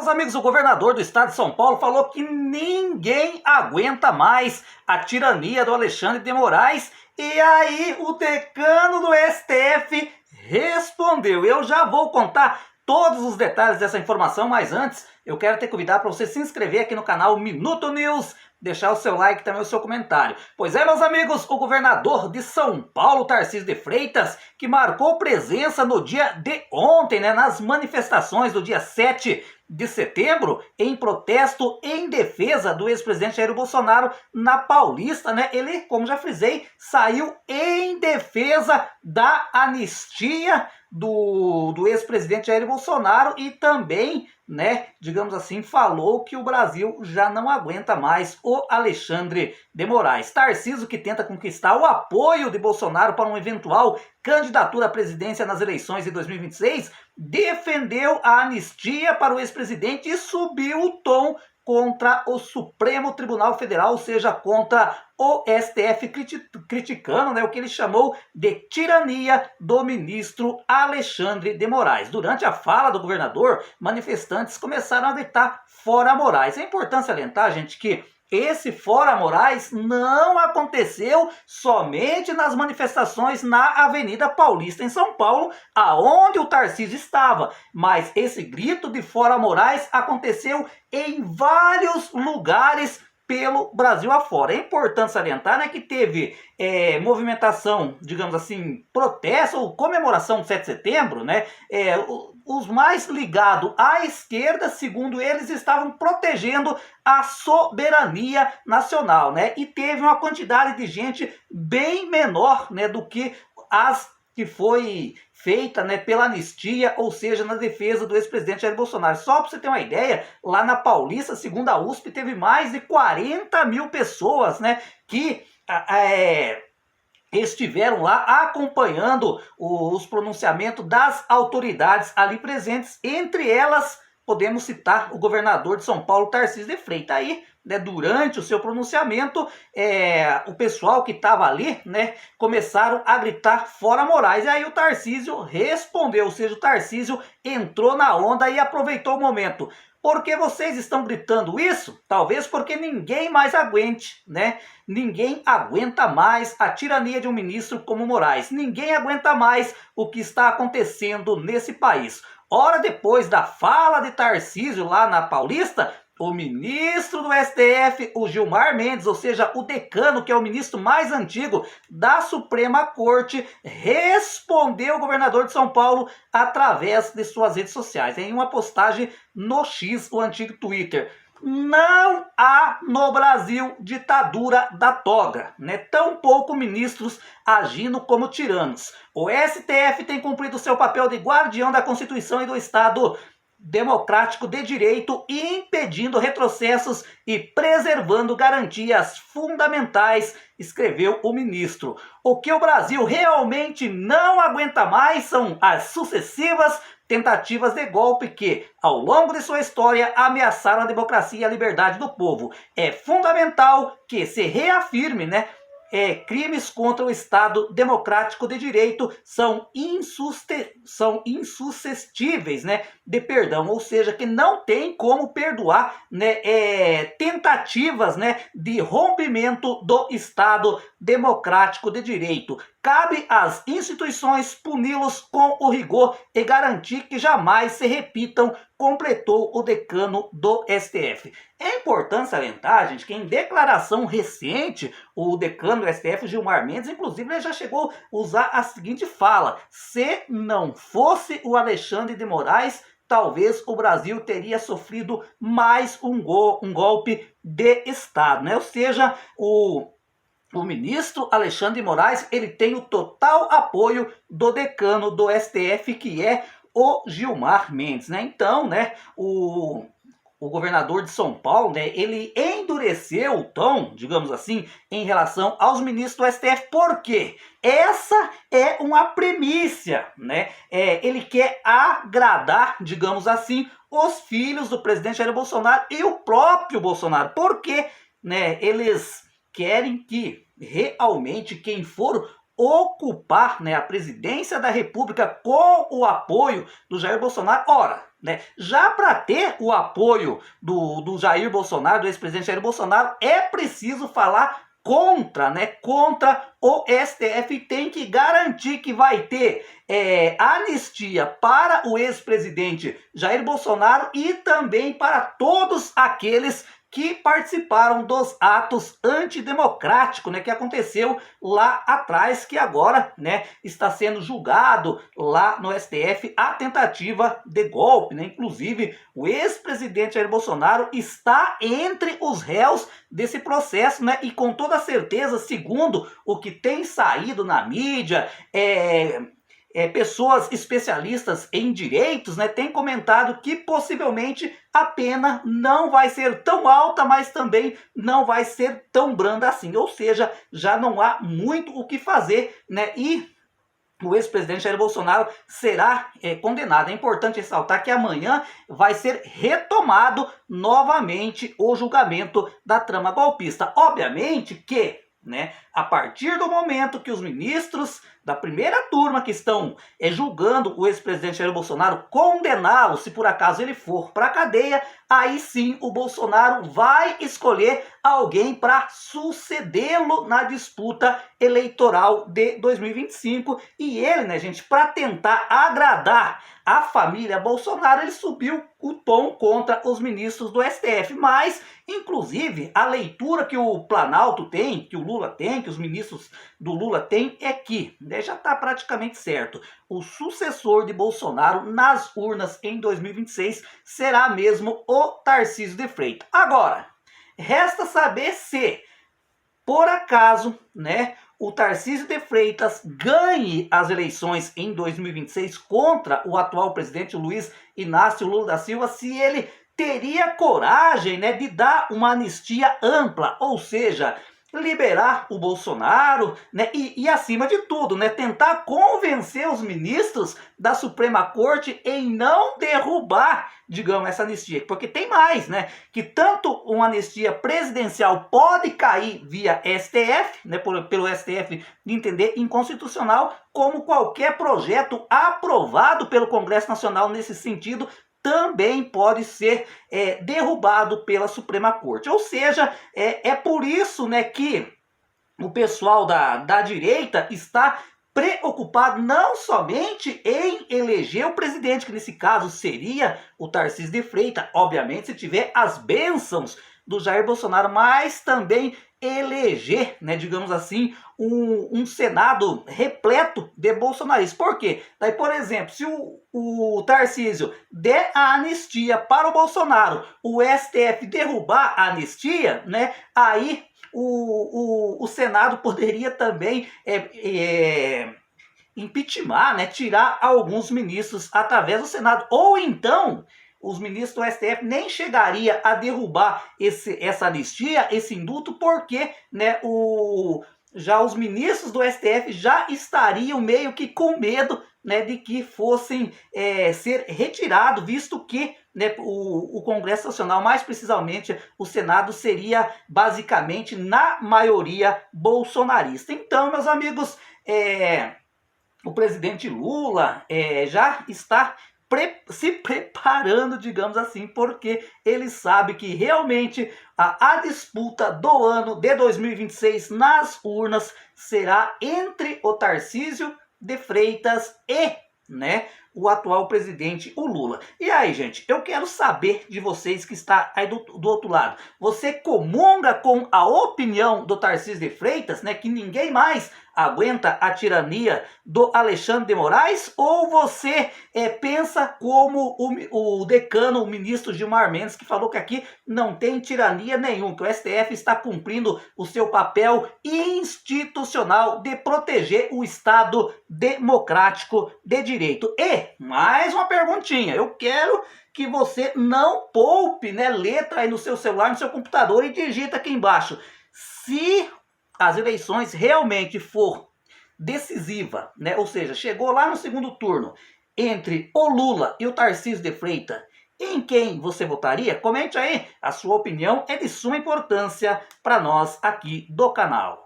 meus amigos, o governador do estado de São Paulo falou que ninguém aguenta mais a tirania do Alexandre de Moraes. E aí o decano do STF respondeu. Eu já vou contar todos os detalhes dessa informação, mas antes eu quero te convidar para você se inscrever aqui no canal Minuto News, deixar o seu like e também o seu comentário. Pois é, meus amigos, o governador de São Paulo, Tarcísio de Freitas, que marcou presença no dia de ontem, nas manifestações do dia 7 de setembro, em protesto em defesa do ex-presidente Jair Bolsonaro na Paulista, ele, como já frisei, saiu em defesa da anistia do ex-presidente Jair Bolsonaro e também, digamos assim, falou que o Brasil já não aguenta mais o Alexandre de Moraes. Tarcísio, que tenta conquistar o apoio de Bolsonaro para uma eventual candidatura à presidência nas eleições de 2026, defendeu a anistia para o ex-presidente e subiu o tom contra o Supremo Tribunal Federal, ou seja, contra o STF, criticando o que ele chamou de tirania do ministro Alexandre de Moraes. Durante a fala do governador, manifestantes começaram a gritar "Fora Moraes". É importante salientar, gente, que esse Fora Moraes não aconteceu somente nas manifestações na Avenida Paulista, em São Paulo, aonde o Tarcísio estava, mas esse grito de Fora Moraes aconteceu em vários lugares pelo Brasil afora. É importante salientar que teve movimentação, digamos assim, protesto ou comemoração do 7 de setembro, os mais ligados à esquerda, segundo eles, estavam protegendo a soberania nacional, e teve uma quantidade de gente bem menor, do que as que foi feita pela anistia, ou seja, na defesa do ex-presidente Jair Bolsonaro. Só para você ter uma ideia, lá na Paulista, segundo a USP, teve mais de 40 mil pessoas que estiveram lá acompanhando os pronunciamentos das autoridades ali presentes. Entre elas, podemos citar o governador de São Paulo, Tarcísio de Freitas. Aí, durante o seu pronunciamento, o pessoal que estava ali, começaram a gritar "Fora Moraes". E aí o Tarcísio respondeu, ou seja, o Tarcísio entrou na onda e aproveitou o momento. Por que vocês estão gritando isso? Talvez porque ninguém mais aguente, Ninguém aguenta mais a tirania de um ministro como Moraes. Ninguém aguenta mais o que está acontecendo nesse país. Hora depois da fala de Tarcísio lá na Paulista, o ministro do STF, o Gilmar Mendes, ou seja, o decano, que é o ministro mais antigo da Suprema Corte, respondeu ao governador de São Paulo através de suas redes sociais, em uma postagem no X, o antigo Twitter. Não há no Brasil ditadura da toga, tampouco ministros agindo como tiranos. O STF tem cumprido seu papel de guardião da Constituição e do Estado democrático de direito, impedindo retrocessos e preservando garantias fundamentais, escreveu o ministro. O que o Brasil realmente não aguenta mais são as sucessivas tentativas de golpe que, ao longo de sua história, ameaçaram a democracia e a liberdade do povo. É fundamental que se reafirme, crimes contra o Estado democrático de direito são insuscetíveis, de perdão, ou seja, que não tem como perdoar, tentativas, de rompimento do Estado democrático de direito. Cabe às instituições puni-los com o rigor e garantir que jamais se repitam, completou o decano do STF. É importante salientar, gente, que em declaração recente, o decano do STF, Gilmar Mendes, inclusive, ele já chegou a usar a seguinte fala: se não fosse o Alexandre de Moraes, talvez o Brasil teria sofrido mais um golpe de Estado, Ou seja, o ministro Alexandre de Moraes, ele tem o total apoio do decano do STF, que é o Gilmar Mendes, Então, o governador de São Paulo, ele endureceu o tom, digamos assim, em relação aos ministros do STF. Por quê? Essa é uma premissa, Ele quer agradar, digamos assim, os filhos do presidente Jair Bolsonaro e o próprio Bolsonaro. Porque, eles querem que realmente quem for ocupar a presidência da República com o apoio do Jair Bolsonaro, ora, né? Já para ter o apoio do Jair Bolsonaro, do ex-presidente Jair Bolsonaro, é preciso falar contra, né? Contra o STF. Tem que garantir que vai ter anistia para o ex-presidente Jair Bolsonaro e também para todos aqueles que participaram dos atos antidemocráticos, né, que aconteceu lá atrás, que agora, né, está sendo julgado lá no STF a tentativa de golpe, né? Inclusive, o ex-presidente Jair Bolsonaro está entre os réus desse processo, né? E com toda certeza, segundo o que tem saído na mídia, pessoas especialistas em direitos, né, têm comentado que possivelmente a pena não vai ser tão alta, mas também não vai ser tão branda assim. Ou seja, já não há muito o que fazer, né? E o ex-presidente Jair Bolsonaro será condenado. É importante ressaltar que amanhã vai ser retomado novamente o julgamento da trama golpista. Obviamente que, né, a partir do momento que os ministros da primeira turma que estão julgando o ex-presidente Jair Bolsonaro, condená-lo, se por acaso ele for para a cadeia, aí sim o Bolsonaro vai escolher alguém para sucedê-lo na disputa eleitoral de 2025. E ele, né, gente, para tentar agradar a família Bolsonaro, ele subiu o tom contra os ministros do STF. Mas, inclusive, a leitura que o Planalto tem, que o Lula tem, que os ministros do Lula têm, é que, né, já está praticamente certo, o sucessor de Bolsonaro nas urnas em 2026 será mesmo o Tarcísio de Freitas. Agora, resta saber se, por acaso, né, o Tarcísio de Freitas ganhe as eleições em 2026 contra o atual presidente Luiz Inácio Lula da Silva, se ele teria coragem, né, de dar uma anistia ampla, ou seja, liberar o Bolsonaro, né, e acima de tudo, né, tentar convencer os ministros da Suprema Corte em não derrubar, digamos, essa anistia. Porque tem mais, né, que tanto uma anistia presidencial pode cair via STF, né, pelo STF entender inconstitucional, como qualquer projeto aprovado pelo Congresso Nacional nesse sentido também pode ser derrubado pela Suprema Corte. Ou seja, é por isso, né, que o pessoal da direita está preocupado não somente em eleger o presidente, que nesse caso seria o Tarcísio de Freitas, obviamente se tiver as bênçãos do Jair Bolsonaro, mas também eleger, né, digamos assim, um Senado repleto de bolsonaristas. Por quê? Daí, por exemplo, se o Tarcísio der a anistia para o Bolsonaro, o STF derrubar a anistia, né, aí o Senado poderia também impeachment, né, tirar alguns ministros através do Senado. Ou então os ministros do STF nem chegaria a derrubar essa anistia, esse indulto, porque, né, já os ministros do STF já estariam meio que com medo, né, de que fossem ser retirados, visto que, né, o Congresso Nacional, mais precisamente o Senado, seria basicamente na maioria bolsonarista. Então, meus amigos, o presidente Lula já está se preparando, digamos assim, porque ele sabe que realmente a disputa do ano de 2026 nas urnas será entre o Tarcísio de Freitas e, né, o atual presidente, o Lula. E aí, gente, eu quero saber de vocês que está aí do outro lado. Você comunga com a opinião do Tarcísio de Freitas, né, que ninguém mais aguenta a tirania do Alexandre de Moraes? Ou você pensa como o decano, o ministro Gilmar Mendes, que falou que aqui não tem tirania nenhuma, que o STF está cumprindo o seu papel institucional de proteger o Estado democrático de direito? E mais uma perguntinha, eu quero que você não poupe, né, letra aí no seu celular, no seu computador, e digita aqui embaixo: se as eleições realmente for decisiva, né, ou seja, chegou lá no segundo turno entre o Lula e o Tarcísio de Freitas, em quem você votaria? Comente aí, a sua opinião é de suma importância para nós aqui do canal.